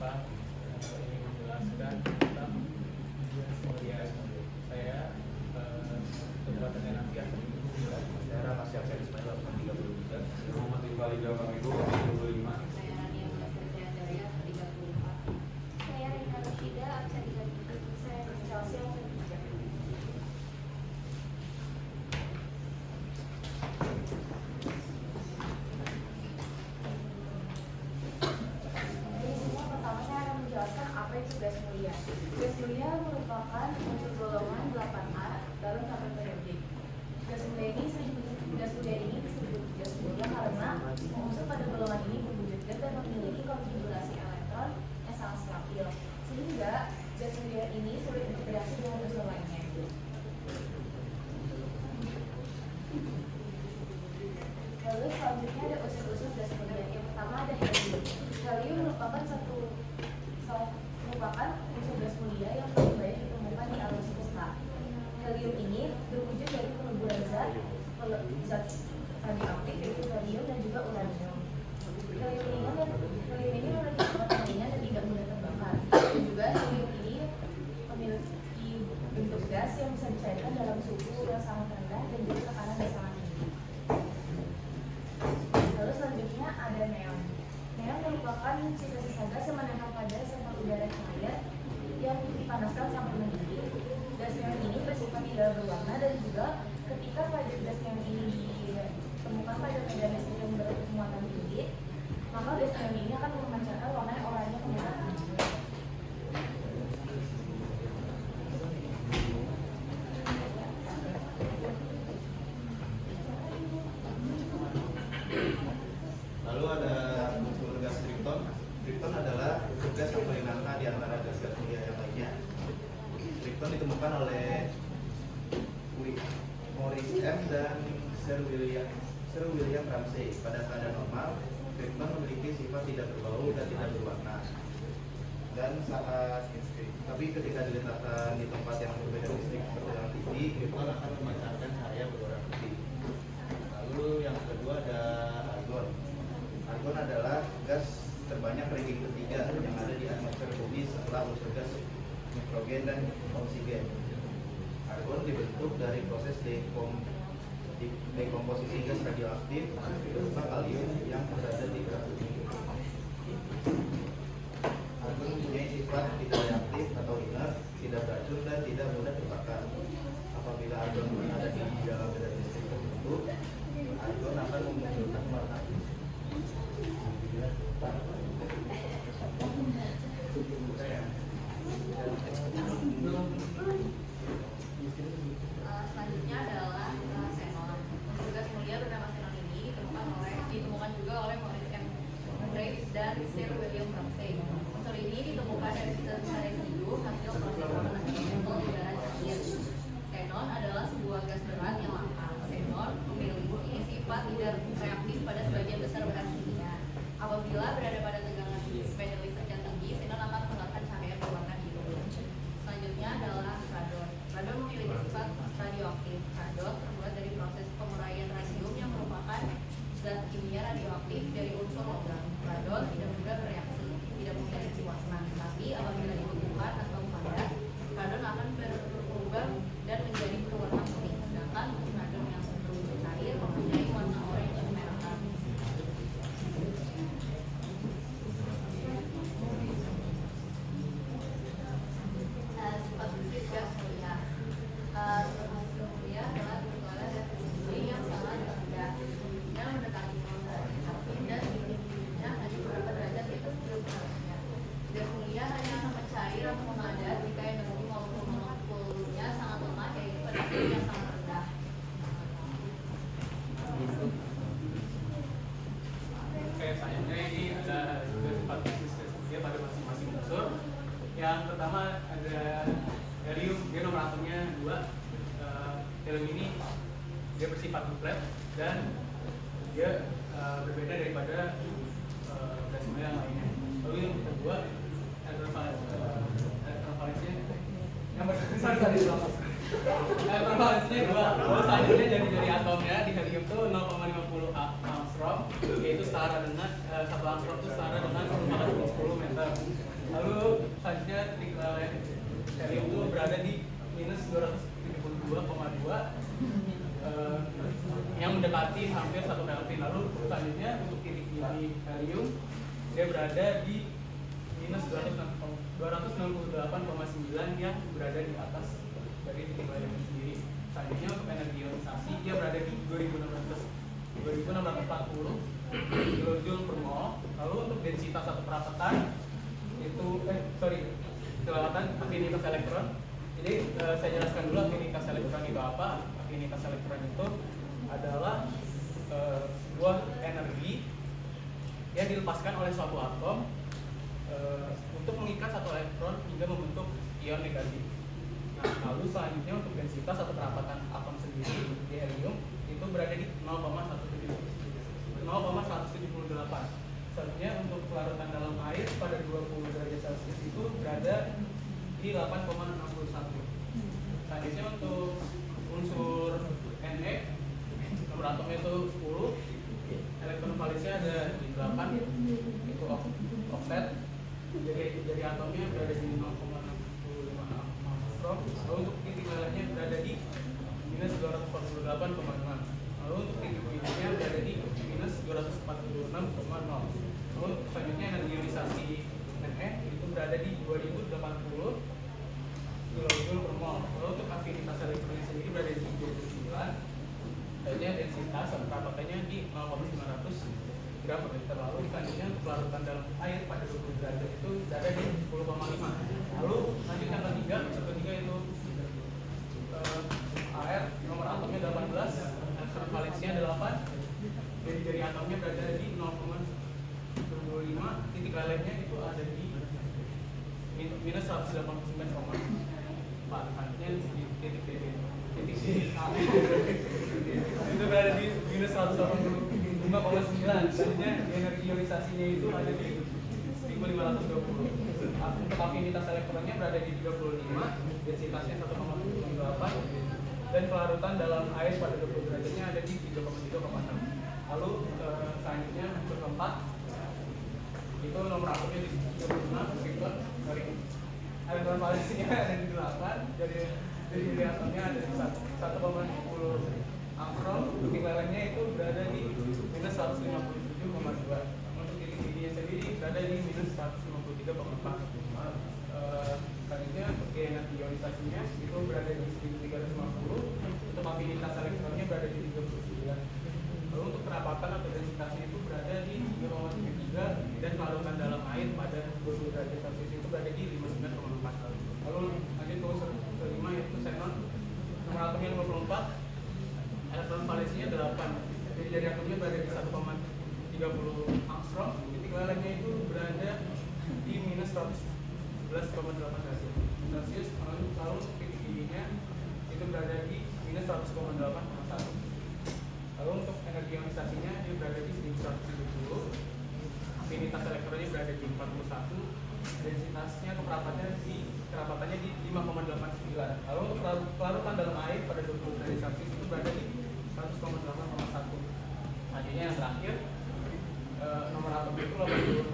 Pak ingin menjelaskan tentang gas mulia. Saya kebuatannya nanti akan Daerah Masih Akses Ismail 33 Muhammad Iqbal Jawa Ibu 25. Saya Rania Mulasya Daria 34. Saya Rina Rashida Aksa 33. Saya Chelsea Aksa 3. Pertama saya akan menjelaskan apa itu gas mulia. Gas mulia merupakan unsur golongan 8A dalam tabel periodik. Gas mulia ini disebut gas mulia karena unsur pada golongan ini berwujud gas dan memiliki konfigurasi elektron yang sangat stabil, sehingga gas mulia ini sulit berinteraksi dengan unsur lainnya. Lalu selanjutnya ada unsur-unsur gas mulia. Yang pertama ada helium. Helium merupakan unsur gas mulia yang paling banyak ditemukan di alam semesta. Helium ini berwujud dari peleburan zat radioaktif yaitu helium dan juga uranium. Helium ini memiliki sifat ringan dan tidak mudah terbakar. Dan juga helium ini memiliki bentuk gas yang bisa dicairkan dalam suhu yang sangat rendah dan juga tekanan yang sangat tinggi. Lalu selanjutnya ada neon. Neon merupakan sisa-sisa gas yang menempel pada sampel udara cahaya yang dipanaskan sampai mendidih. Gas neon ini bersifat tidak berwarna dan juga ketika pada gas neon ini ditemukan pada medan listrik yang bermuatan tinggi, maka gas neon ini akan memancarkan warna oranye kemerah. Lalu ada unsur gas kripton. Kripton adalah unsur gas yang paling langka di antara gas-gas mulia yang lainnya. Kripton ditemukan oleh Maurice M. dan Sir William Ramsay. Pada keadaan normal, kripton memiliki sifat tidak berbau dan tidak berwarna. Tapi ketika diletakkan di tempat yang berbeda listrik bertegangan tinggi, kripton akan memancarkan cahaya berwarna putih. Lalu yang kedua ada argon. Argon adalah gas terbanyak ranking ketiga yang ada di atmosfer bumi setelah unsur gas nitrogen dan oksigen. Argon dibentuk dari proses dekomposisi gas radioaktif berupa kalium yang berada di kerak bumi. Argon mempunyai sifat tidak reaktif atau inert, tidak beracun dan tidak mudah terbakar. Apabila argon ada di dalam medan listrik tertentu, argon akan memunculkan warna Selanjutnya adalah xenon. Unsur gas mulia bernama xenon ini ditemukan juga oleh Maurice M. Graves dan Sir William Ramsay. Unsur ini ditemukan dari sisa-sisa residu hasil proses pemanasan sampel udara cair. Xenon adalah sebuah gas berat yang langka. Xenon memiliki sifat tidak reaktif pada sebagian besar bahan kimia. Apabila berada pada tegangan medan listrik yang tinggi, xenon akan mengeluarkan cahaya berwarna biru. Selanjutnya adalah radon. Radon memiliki sifat radioaktif. Radon terbuat dari proses penguraian radium yang merupakan zat kimia radioaktif dari unsur logam. Radon tidak mudah bereaksi, tidak memiliki warna. Tapi apabila ditemukan atau padat, radon akan berubah dan menjadi berwarna putih. Sedangkan radon yang berwujud cair mempunyai warna oranye kemerahan. Sifat fisik gas mulia. Sifat fisik mulia adalah berkeluaran dari tinggi yang sangat rendah dan mendekati nol derajat dan tingginya hanya beberapa derajat di atas permukaannya. Gas mulia hanya akan mencair atau memadat jika energi maupun molekulnya sangat lemah, yaitu pada tinggi yang sangat rendah. Oke, selanjutnya ini ada sifat fisik gas mulia pada masing-masing unsur. Yang pertama ada helium, dia nomor atomnya 2. Helium ini dia bersifat flat dan dia berbeda daripada gas mulia yang lainnya. Lalu yang kedua elektrovalensinya yang bersifat elektrovalensinya 2. Lalu selanjutnya dari atomnya di helium itu 0,50 angstrom, yaitu setara dengan 1 angstrom itu setara dengan 10 meter. berada di minus 268,9 yang berada di atas dari titik lainnya sendiri. Selanjutnya untuk energi ionisasi dia berada di 2640 kilojoule per mol. Lalu untuk densitas atau perapatan itu kelewatan afinitas elektron. Jadi saya jelaskan dulu afinitas elektron itu apa. Afinitas elektron itu adalah sebuah energi yang dilepaskan oleh suatu atom untuk mengikat satu elektron hingga membentuk ion negatif. Nah, lalu selanjutnya untuk densitas atau kerapatan atom sendiri di helium itu berada di 0,178. Selanjutnya untuk kelarutan dalam air pada 20 derajat Celcius itu berada di 8,61. Selanjutnya untuk unsur Ne, nomor atomnya itu 10, elektron valensinya ada di 8, itu offset. Jadi atomnya berada di 0,65 angstrom. Lalu untuk titik lelehnya berada di minus 248,6. Lalu untuk titik buminya berada di minus 246,0. Lalu selanjutnya energi ionisasi Ne itu berada di 2080 kilojoule per mol. Lalu untuk afinitas elektronnya sendiri berada di 29. Selanjutnya densitas atau kerapatannya di 0,900 gram per liter. Lalu selanjutnya untuk larutan dalam air pada 20 derajat itu berada di 10,5. Lalu lanjut yang ketiga, itu air, nomor atomnya 18, elektron valensinya 8. Jadi atomnya berada di 0,25, titik lelehnya itu ada di minus 189,4. Selanjutnya di titik A itu berada di minus 185,9. Selanjutnya energi ionisasinya itu ada di 1520. Untuk afinitas elektronnya berada di 35, densitasnya 1,78, dan kelarutan dalam air pada 20 derajatnya ada di 3,6. Lalu selanjutnya untuk keempat itu nomor atomnya di 36, elektron valensinya ada di 8, jadi atomnya ada di 1,10 angstrom. Titik lelehnya itu berada di minus 157,2. Untuk titik didihnya sendiri berada di minus 153,4. Selanjutnya untuk energi ionisasinya itu berada di 1350. Untuk afinitas elektronnya berada di 39. Lalu untuk kerapatan atau densitasnya itu berada di 0,3, dan kelarutan dalam air pada 20 derajat Celcius itu berada di 59,4. Lalu lanjut ke unsur kelima yaitu xenon, nomor atomnya 54, elektron valensinya 8. Jadi dari atomnya berada di 1,30 angstrom. Titik lelehnya itu berada di minus 111,8 derajat Celcius. Lalu titik didihnya itu berada di minus 100,8,1. Lalu untuk energi ionisasinya dia berada di 1170. Afinitas elektronnya berada di 41. Densitasnya kerapatannya di 5,89. Lalu untuk kelarutan dalam air pada 20 derajat Celcius itu berada di 100,8,1. Selanjutnya yang terakhir, nomor atom itu 86,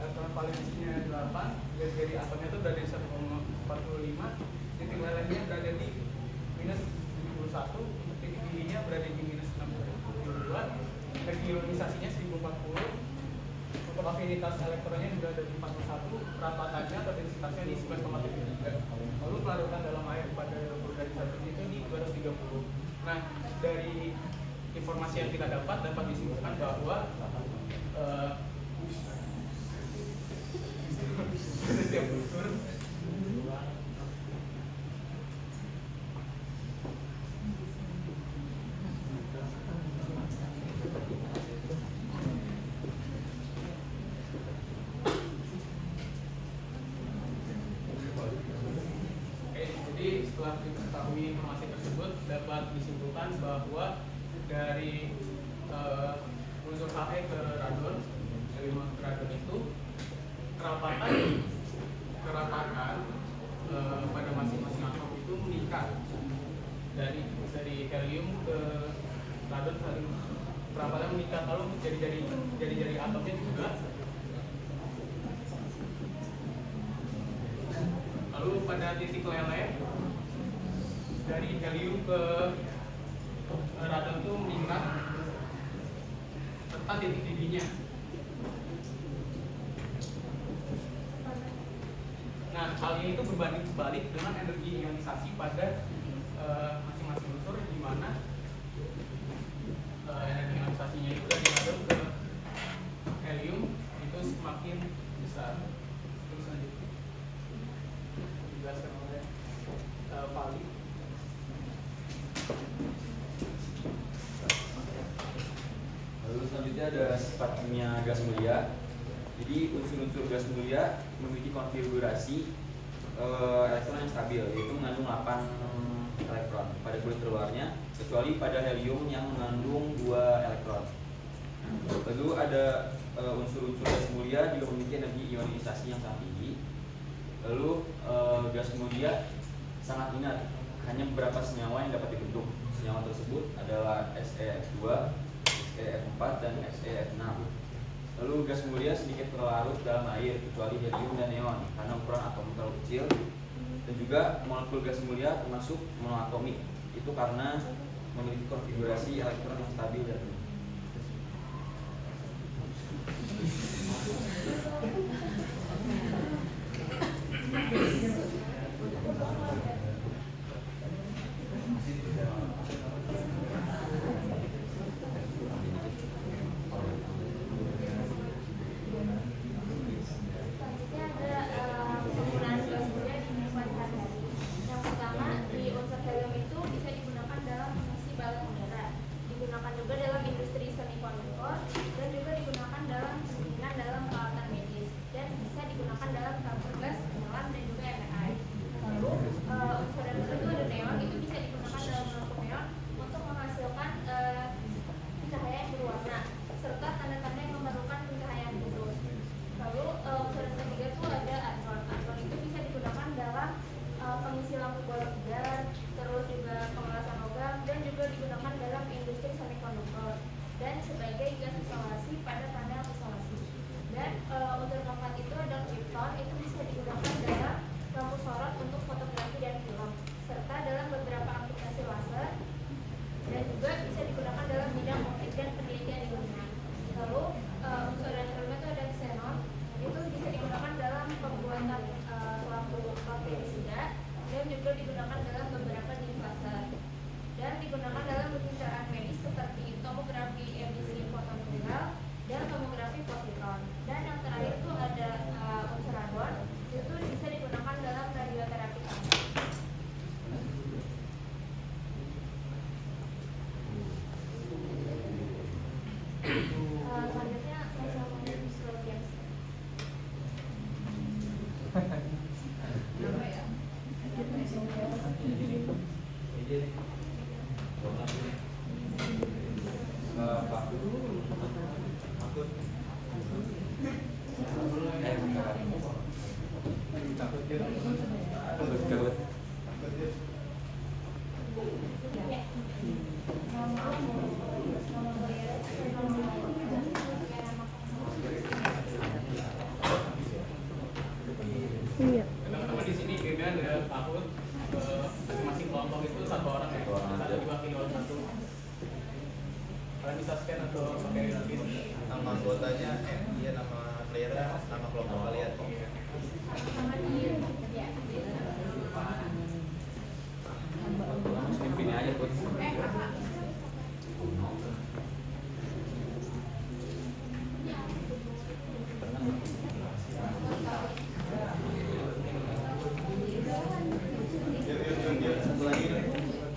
elektron valensinya 8, dari atomnya itu berada di 1,45, titik lelehnya berada di minus 71, titik didihnya berada di minus 62, energi ionisasinya 1040. Untuk afinitas elektronnya berada di 41, kerapatannya atau densitasnya di 11,73. Lalu kelarutan dalam air pada 20 derajat Celcius itu di 230. Nah, dari informasi yang kita dapat disimpulkan bahwa setiap unsur setelah diketahui informasi tersebut dapat disimpulkan bahwa dari unsur He ke radon, helium ke radon itu kerapatan pada masing-masing atom itu meningkat dari helium ke radon, saling kerapatan meningkat. Lalu jari-jari atomnya juga. Lalu pada titik leleh dari helium ke radon itu meningkat serta titik didihnya. Nah, hal ini itu berbanding terbalik dengan energi ionisasi pada masing-masing unsur, di mana energi ionisasinya itu dari helium ke helium itu semakin besar. Terus selanjutnya dijelaskan oleh Fali. Lalu selanjutnya ada sifat kimia gas mulia. Jadi unsur-unsur gas mulia memiliki konfigurasi elektron yang stabil, yaitu mengandung 8 elektron pada kulit terluarnya, kecuali pada helium yang mengandung 2 elektron. Lalu ada unsur-unsur gas mulia juga memiliki energi ionisasi yang sangat tinggi. Lalu gas mulia sangat inert, hanya beberapa senyawa yang dapat dibentuk. Senyawa tersebut adalah SeF2, SeF4, dan SeF6. Lalu gas mulia sedikit terlarut dalam air, kecuali helium dan neon, karena ukuran atom terlalu kecil. Dan juga molekul gas mulia termasuk monoatomik, itu karena memiliki konfigurasi elektron yang stabil dan Teman-teman di sini beda dengan tahun masing-masing kelompok itu satu orang ya, satu diwakili oleh satu. Kalian bisa scan atau pakai login. Nama anggotanya, dia nama playernya, nama kelompok kalian. pimpin aja buat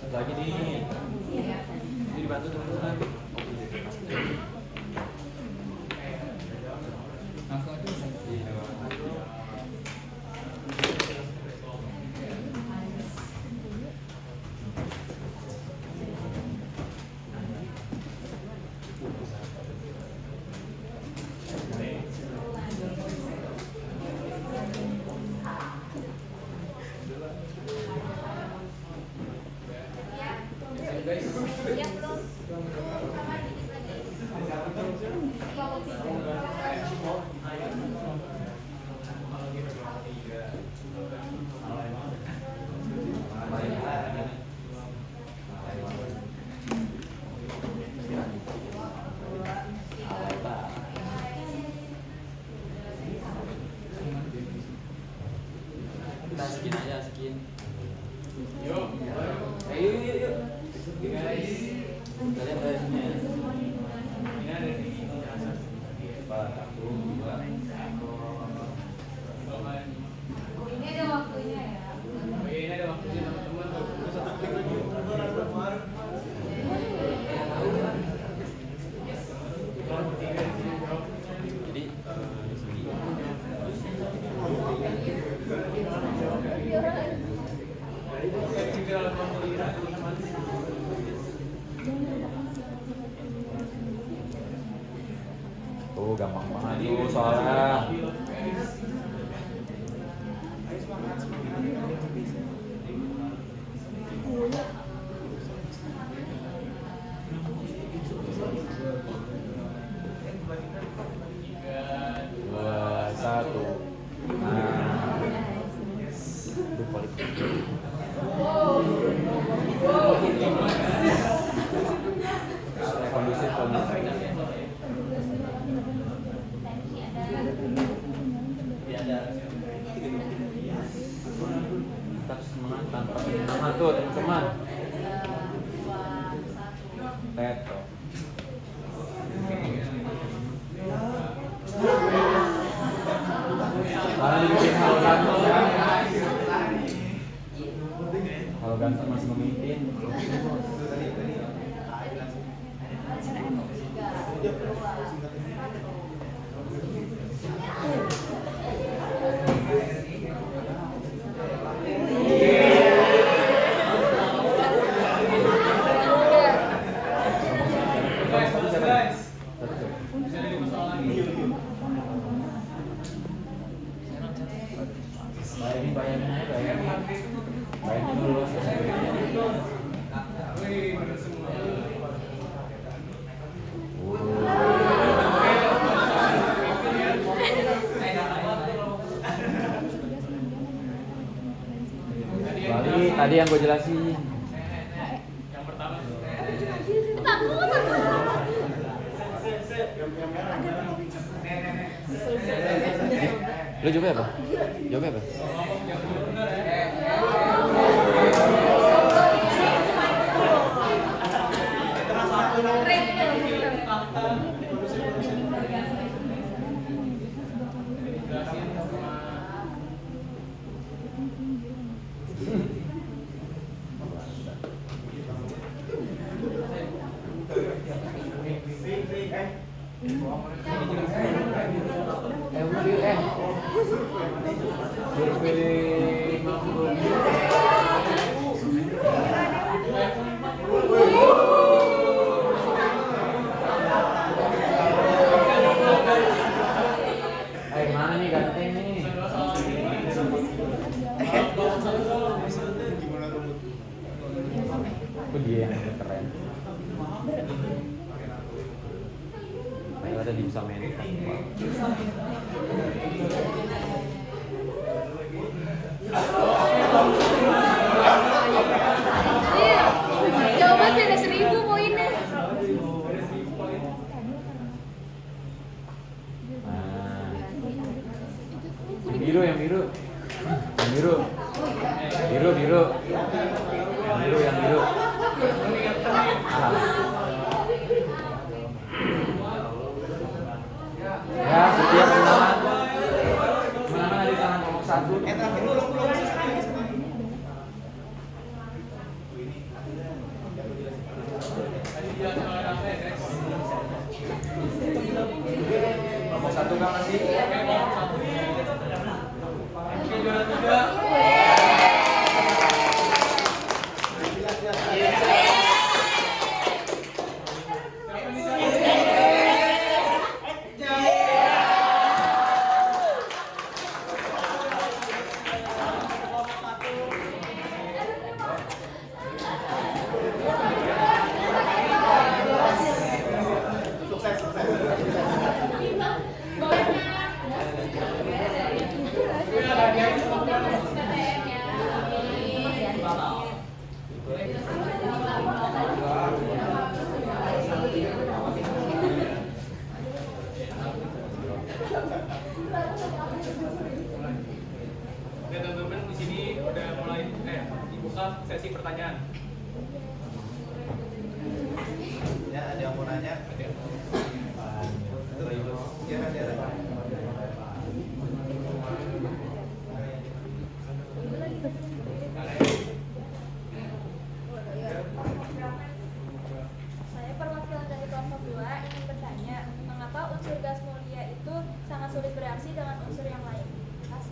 lagi di ini dibantu teman-teman. Langsung aja. skin aja, skin. Yuk. Ayo, yuk. Guys. Kalian dari sini ya. Ini ada di jasa. Satu, dua. Ini ada waktunya ya. Ini ada waktunya teman-teman tuh. Jadi di sini. Tuh gampang banget tuh soalnya. Dua, satu. Nah, itu balik. Kondusif. Tetap semangat tanpa semangat tuh teman-teman. Teto. Karena dibikin hal ganteng ya. Hal ganteng masih memimpin. Bayangin aja, bayangin dulu. Wih, bener semua. Tadi yang gue jelasin. Yang pertama. Lu jawabnya apa? Jawabnya apa? Mana nih ganteng nih? Kok dia yang keren? Ayo ada di bisa main. Jawaban beda 1000 poinnya. Yang biru. Ya, setiap kemenangan ada di tangan nomor 1. Nomor 1 kan masih? Juara 3. Sukses. udah mulai dibuka sesi pertanyaan. Ya, ada yang mau nanya? Ya, ada. Saya perwakilan dari kelompok 2 ingin bertanya, mengapa unsur gas mulia itu sangat sulit bereaksi dengan unsur yang lain? Terima kasih.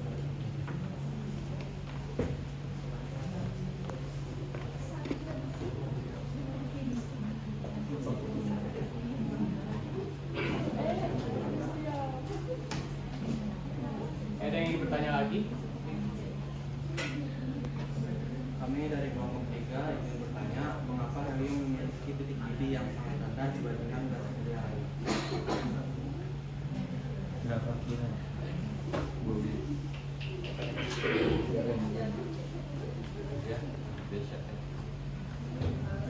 Ada yang ingin bertanya lagi? Kami dari kelompok 3 ingin bertanya, mengapa helium memiliki titik didih yang sangat rendah dibandingkan gas mulia lain? Berapa kira? Ya, biasa.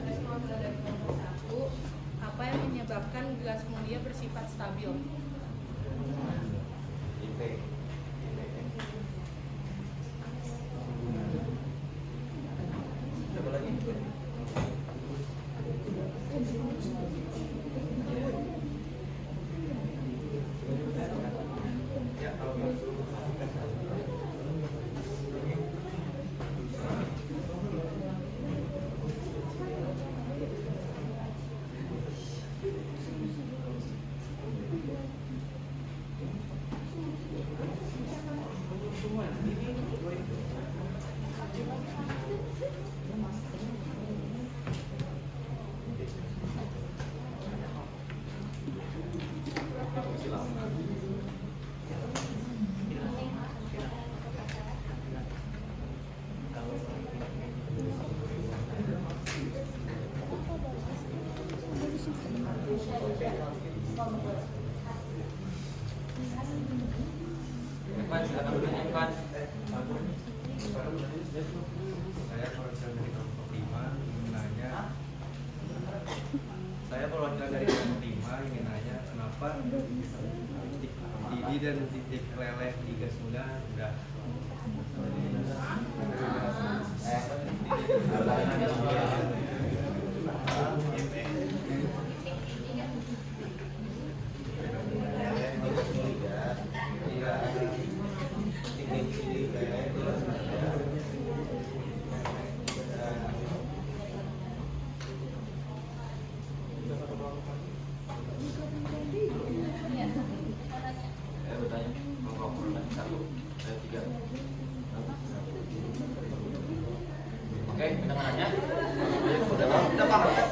Respon dari kelompok 1, apa yang menyebabkan gas mulia bersifat stabil? Coba lagi. Ya, kalau Evan, silakan bertanya Evan. Saya perwakilan dari kelompok 5 ingin nanya. Kenapa titik didih dan titik leleh di gas mulia udah Saya bertanya, kelompok 1, saya 3. Oke, kita mau nanya. Udah paham kan?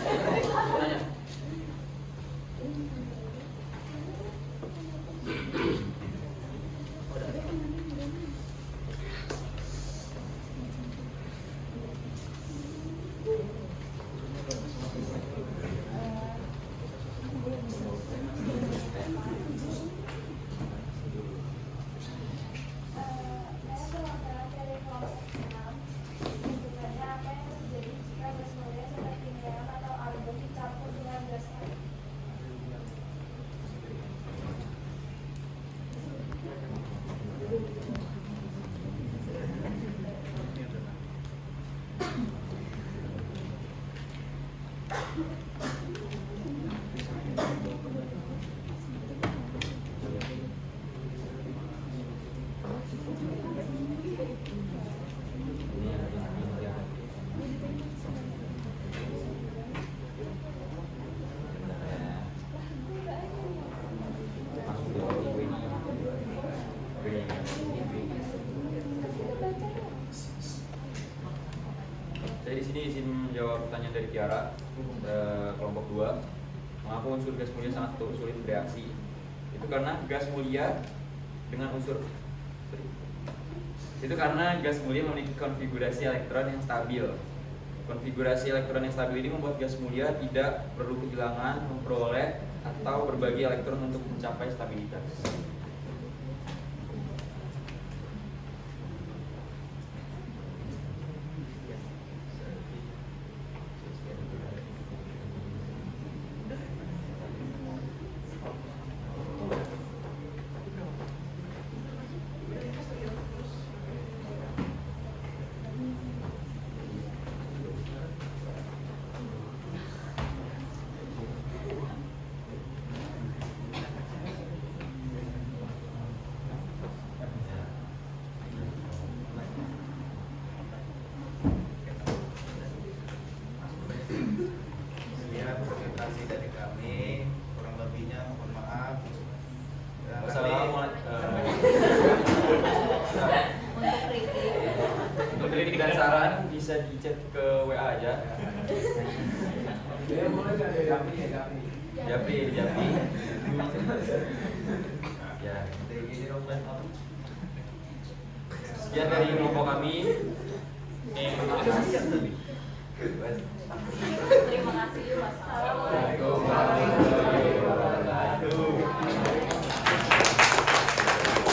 Nanya. Saya perwakilan dari kelompok 6 ingin bertanya, apa yang terjadi jika gas mulia seperti neon atau argon dicampur dengan gas lain? Saya di sini izin menjawab pertanyaan dari Tiara, kelompok 2. Mengapa unsur gas mulia sangat sulit bereaksi? Itu karena gas mulia memiliki konfigurasi elektron yang stabil. Konfigurasi elektron yang stabil ini membuat gas mulia tidak perlu kehilangan, memperoleh, atau berbagi elektron untuk mencapai stabilitas. saran bisa di chat ke WA aja. Ya boleh kan Japri ya Japri. Japri. Ya. Sekian dari kelompok kami. Terima kasih. Wassalamualaikum.